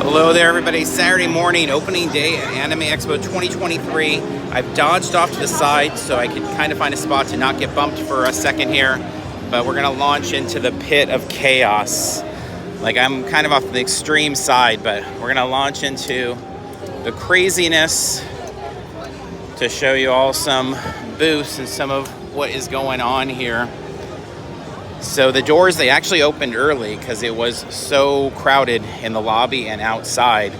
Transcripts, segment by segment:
Hello there, everybody. Saturday morning, opening day at Anime Expo 2023. I've dodged off to the side so I can kind of find a spot to not get bumped for a second here. But we're going to launch into the pit of chaos. Like, I'm kind of off the extreme side, but we're going to launch into the craziness to show you all some booths and some of what is going on here. So the doors, they actually opened early because it was so crowded in the lobby and outside.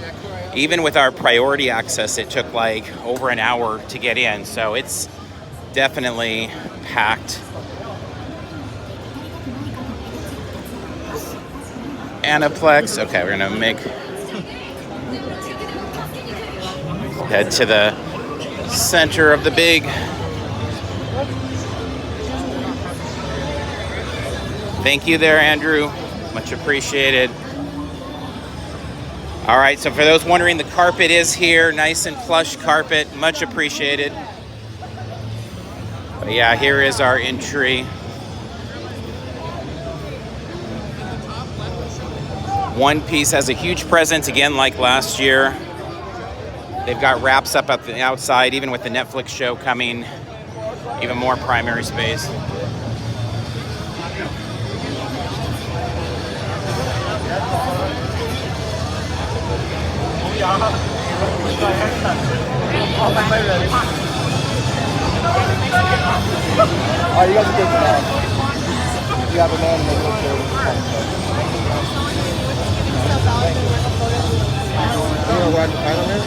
Even with our priority access, it took like over an hour to get in. So it's definitely packed. Aniplex. Okay, we're gonna head to the center of the big. Thank you there, Andrew. Much appreciated. All right, so for those wondering, the carpet is here. Nice and plush carpet. Much appreciated. But yeah, here is our entry. One Piece has a huge presence, again, like last year. They've got wraps up at the outside, even with the Netflix show coming. Even more primary space. Oh, you guys are good for that. You have a man in the wheelchair. You know where the final is?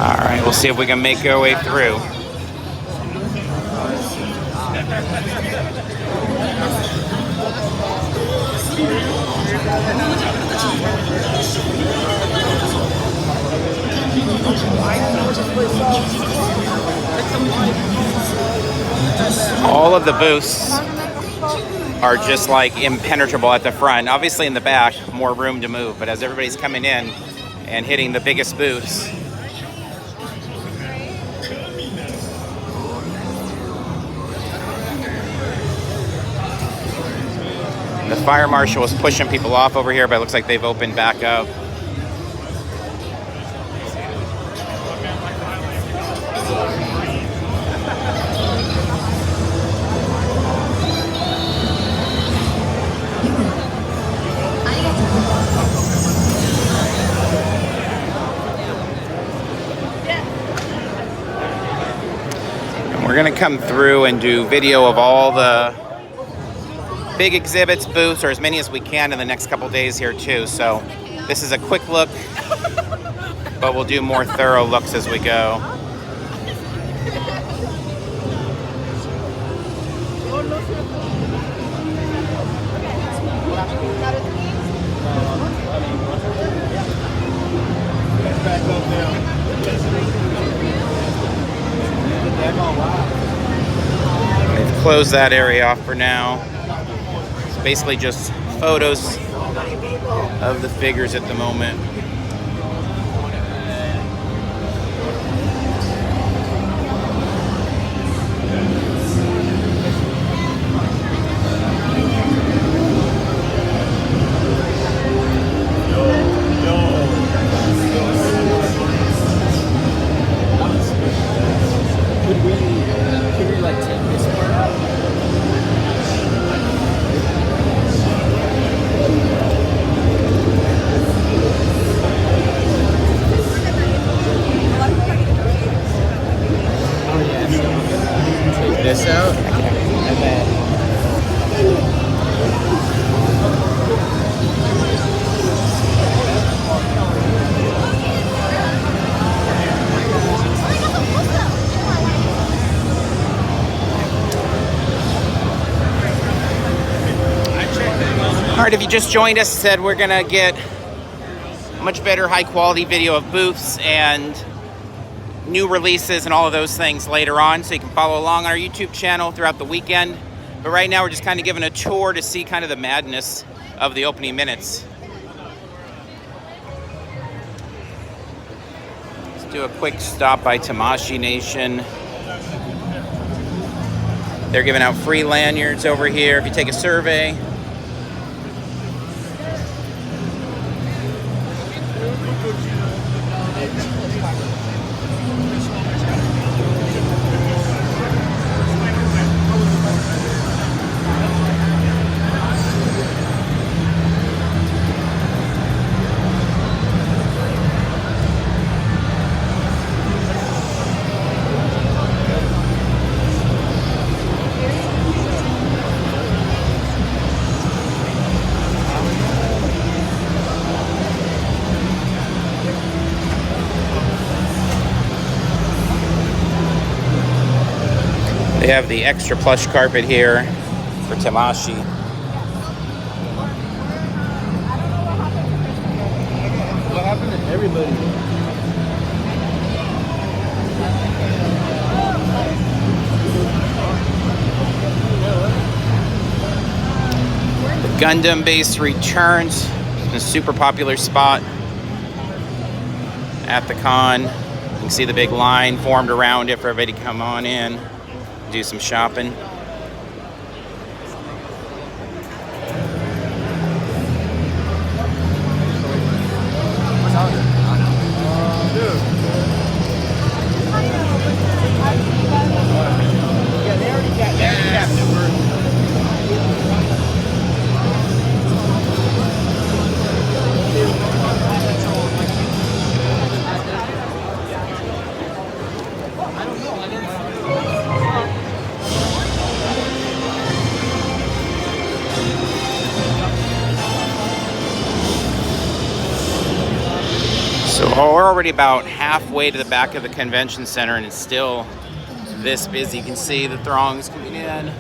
All right, we'll see if we can make our way through. All of the booths are just like impenetrable at the front. Obviously in the back, more room to move, but as everybody's coming in and hitting the biggest booths, the fire marshal was pushing people off over here, but it looks like they've opened back up. And we're gonna come through and do video of all the big exhibits, booths, or as many as we can in the next couple days here too. So this is a quick look, but we'll do more thorough looks as we go. They've closed that area off for now. Basically just photos of the figures at the moment. Could we like take this part out? This out and then all right, if you just joined us, said we're gonna get much better high quality video of booths and new releases and all of those things later on, so you can follow along on our YouTube channel throughout the weekend. But right now we're just kind of giving a tour to see kind of the madness of the opening minutes. Do a quick stop by Tamashii Nation. They're giving out free lanyards over here if you take a survey. They have the extra plush carpet here for Tamashii. What happened to everybody? The Gundam base returns. It's a super popular spot at the con. You can see the big line formed around it for everybody to come on in, do some shopping. So we're already about halfway to the back of the convention center, and it's still this busy. You can see the throngs coming in. You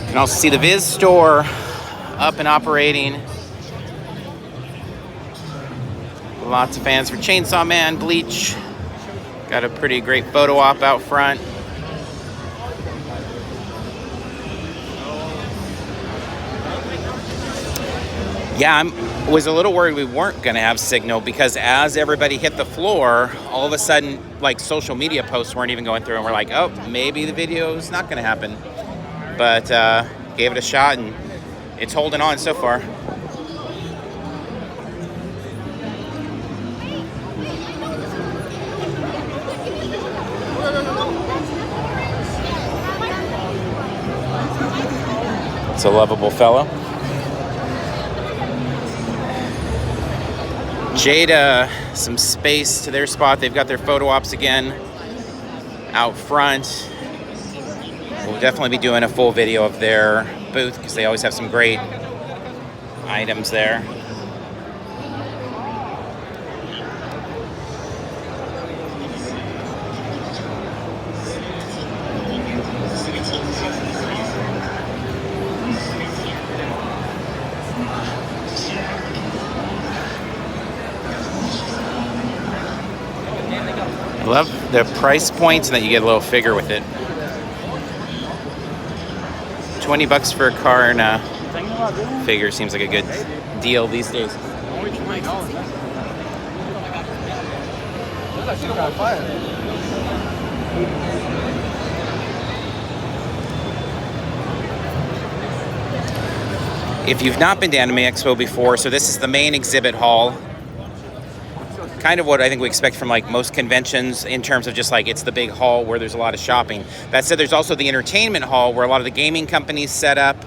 can also see the Viz store up and operating. Lots of fans for Chainsaw Man, Bleach. Got a pretty great photo op out front. Yeah, I was a little worried we weren't going to have signal, because as everybody hit the floor, all of a sudden, like, social media posts weren't even going through, and we're like, oh, maybe the video's not going to happen. But gave it a shot, and it's holding on so far. It's a lovable fellow. Jada, some space to their spot. They've got their photo ops again out front. We'll definitely be doing a full video of their booth, because they always have some great items there. I love the price points, and that you get a little figure with it. $20 for a car and a figure seems like a good deal these days. Only $20. That's actually not fire. If you've not been to Anime Expo before, so this is the main exhibit hall. Kind of what I think we expect from like most conventions, in terms of just like it's the big hall where there's a lot of shopping. That said, there's also the entertainment hall where a lot of the gaming companies set up,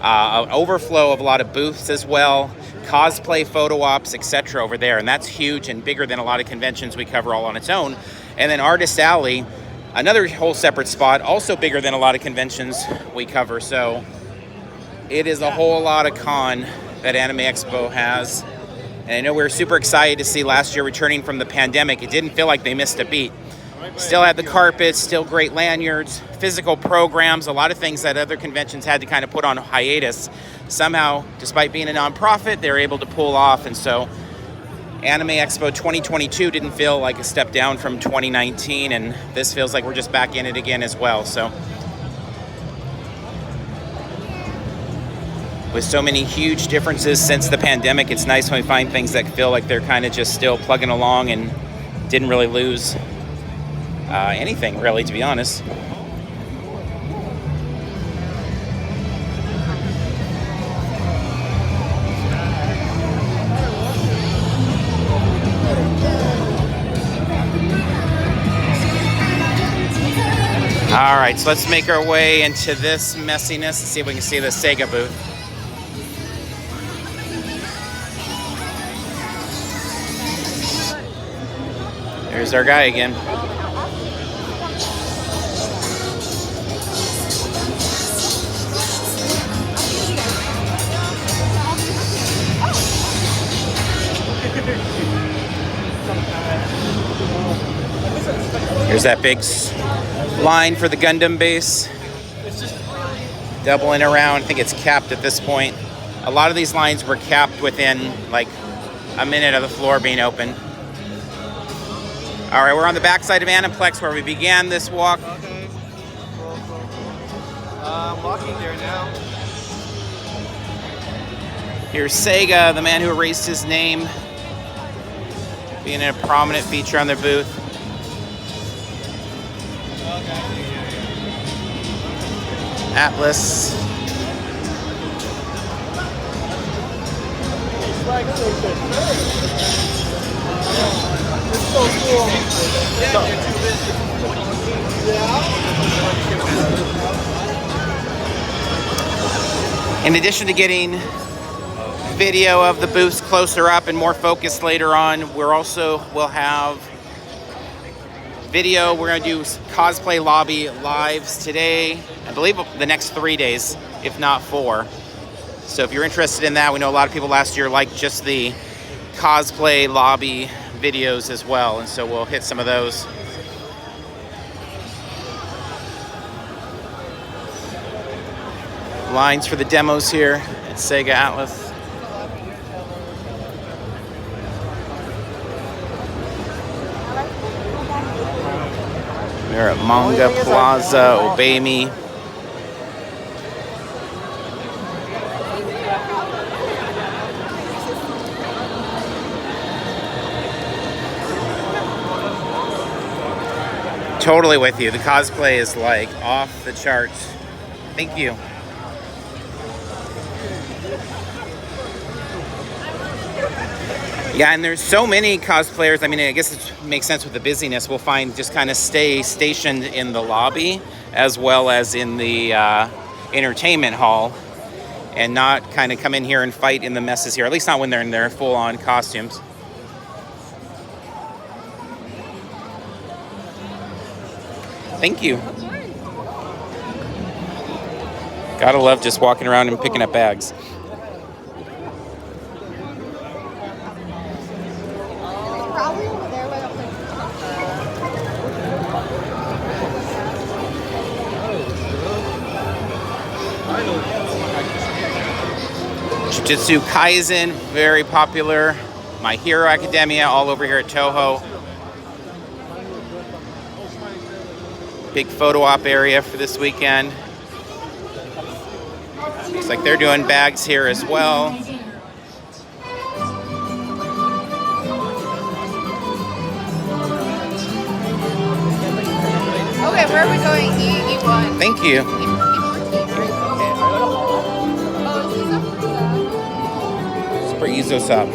an overflow of a lot of booths as well, cosplay, photo ops, etc. over there, and that's huge and bigger than a lot of conventions we cover all on its own. And then Artist Alley, another whole separate spot, also bigger than a lot of conventions we cover. So it is a whole lot of con that Anime Expo has. And I know we were super excited to see last year returning from the pandemic. It didn't feel like they missed a beat. Still had the carpets, still great lanyards, physical programs, a lot of things that other conventions had to kind of put on hiatus. Somehow, despite being a nonprofit, they were able to pull off. And so Anime Expo 2022 didn't feel like a step down from 2019, and this feels like we're just back in it again as well. So with so many huge differences since the pandemic, it's nice when we find things that feel like they're kind of just still plugging along and didn't really lose anything, really, to be honest. All right, so let's make our way into this messiness and see if we can see the Sega booth. There's our guy again. Here's that big line for the Gundam base. Doubling around. I think it's capped at this point. A lot of these lines were capped within like a minute of the floor being open. All right, we're on the backside of Aniplex where we began this walk. Okay. I'm walking there now. Here's Sega, the man who erased his name, being a prominent feature on their booth. Atlas. It's so cool. In addition to getting video of the booths closer up and more focused later on, we'll have video. We're going to do cosplay lobby lives today, I believe the next 3 days, if not 4. So if you're interested in that, we know a lot of people last year liked just the cosplay lobby videos as well, and so we'll hit some of those. Lines for the demos here at Sega Atlas. We're at Manga Plaza, Obey Me. Totally with you. The cosplay is like off the charts. Thank you. Yeah, and there's so many cosplayers. I mean, I guess it makes sense with the busyness. We'll find just kind of stay stationed in the lobby as well as in the entertainment hall and not kind of come in here and fight in the messes here, at least not when they're in their full-on costumes. Thank you. Gotta love just walking around and picking up bags. Jujutsu Kaisen, very popular. My Hero Academia, all over here at Toho. Big photo op area for this weekend. Looks like they're doing bags here as well. Okay, where are we going? E1. Thank you. For Izosop.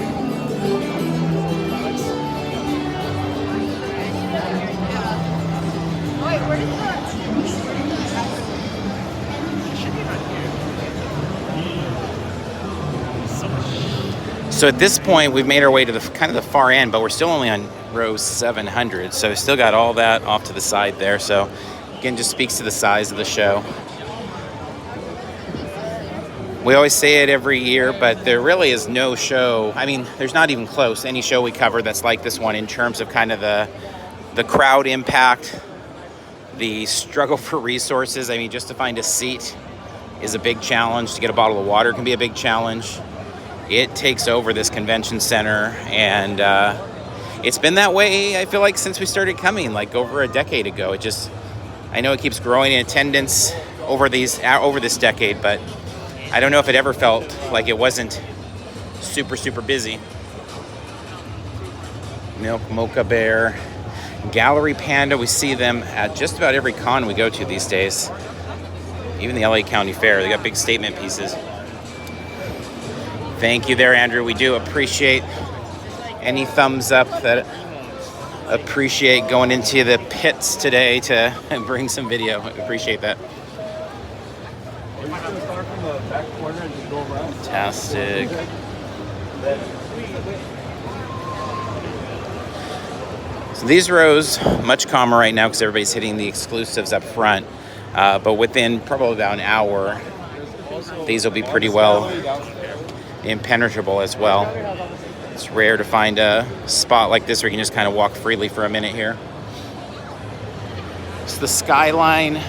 Wait, where did that? So at this point, we've made our way to the kind of the far end, but we're still only on row 700. So we still got all that off to the side there. So again, just speaks to the size of the show. We always say it every year, but there really is no show. I mean, there's not even close any show we cover that's like this one in terms of kind of the crowd impact, the struggle for resources. I mean, just to find a seat is a big challenge. To get a bottle of water can be a big challenge. It takes over this convention center, and it's been that way, I feel like, since we started coming, like over a decade ago. I know it keeps growing in attendance over this decade, but I don't know if it ever felt like it wasn't super busy. Milk Mocha Bear, Gallery Panda. We see them at just about every con we go to these days. Even the LA County Fair, they got big statement pieces. Thank you there, Andrew. We do appreciate any thumbs up that appreciate going into the pits today to bring some video. I appreciate that. Are you just going to start from the back corner and just go around? Fantastic. So these rows, much calmer right now because everybody's hitting the exclusives up front. But within probably about an hour, these will be pretty well impenetrable as well. It's rare to find a spot like this where you can just kind of walk freely for a minute here. It's the skyline.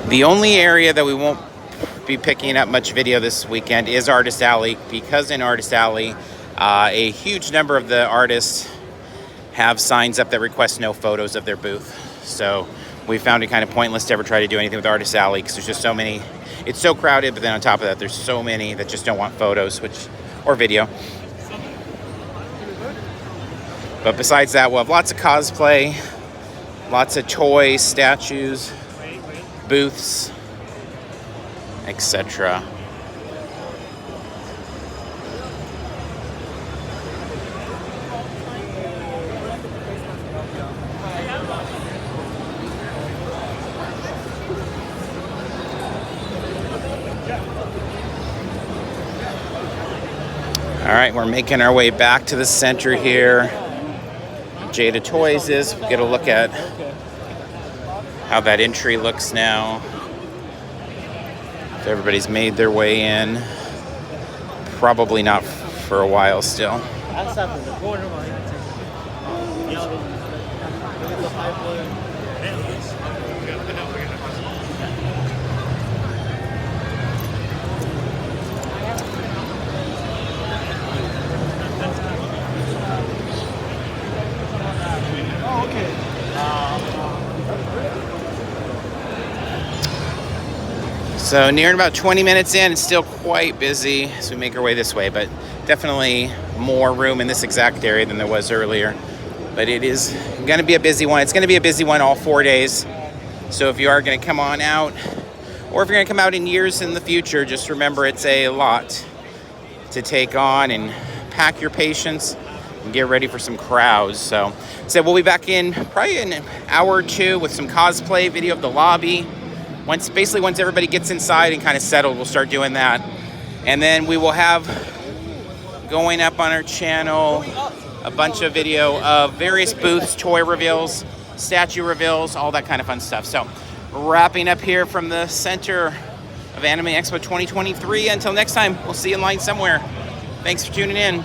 The only area that we won't be picking up much video this weekend is Artist Alley, because in Artist Alley, a huge number of the artists have signs up that request no photos of their booth. So we found it kind of pointless to ever try to do anything with Artist Alley because there's just so many. It's so crowded, but then on top of that, there's so many that just don't want photos, or video. But besides that, we'll have lots of cosplay, lots of toys, statues, booths, etc. All right, we're making our way back to the center here. Jada Toys is. We'll get a look at how that entry looks now. If everybody's made their way in. Probably not for a while still. So nearing about 20 minutes in, it's still quite busy as we make our way this way, but definitely more room in this exact area than there was earlier. But it is going to be a busy one. It's going to be a busy one all 4 days. So if you are going to come on out, or if you're going to come out in years in the future, just remember it's a lot to take on, and pack your patience and get ready for some crowds. So we'll be back in probably in an hour or two with some cosplay video of the lobby. Once everybody gets inside and kind of settled, we'll start doing that. And then we will have going up on our channel a bunch of video of various booths, toy reveals, statue reveals, all that kind of fun stuff. So wrapping up here from the center of Anime Expo 2023. Until next time, we'll see you in line somewhere. Thanks for tuning in.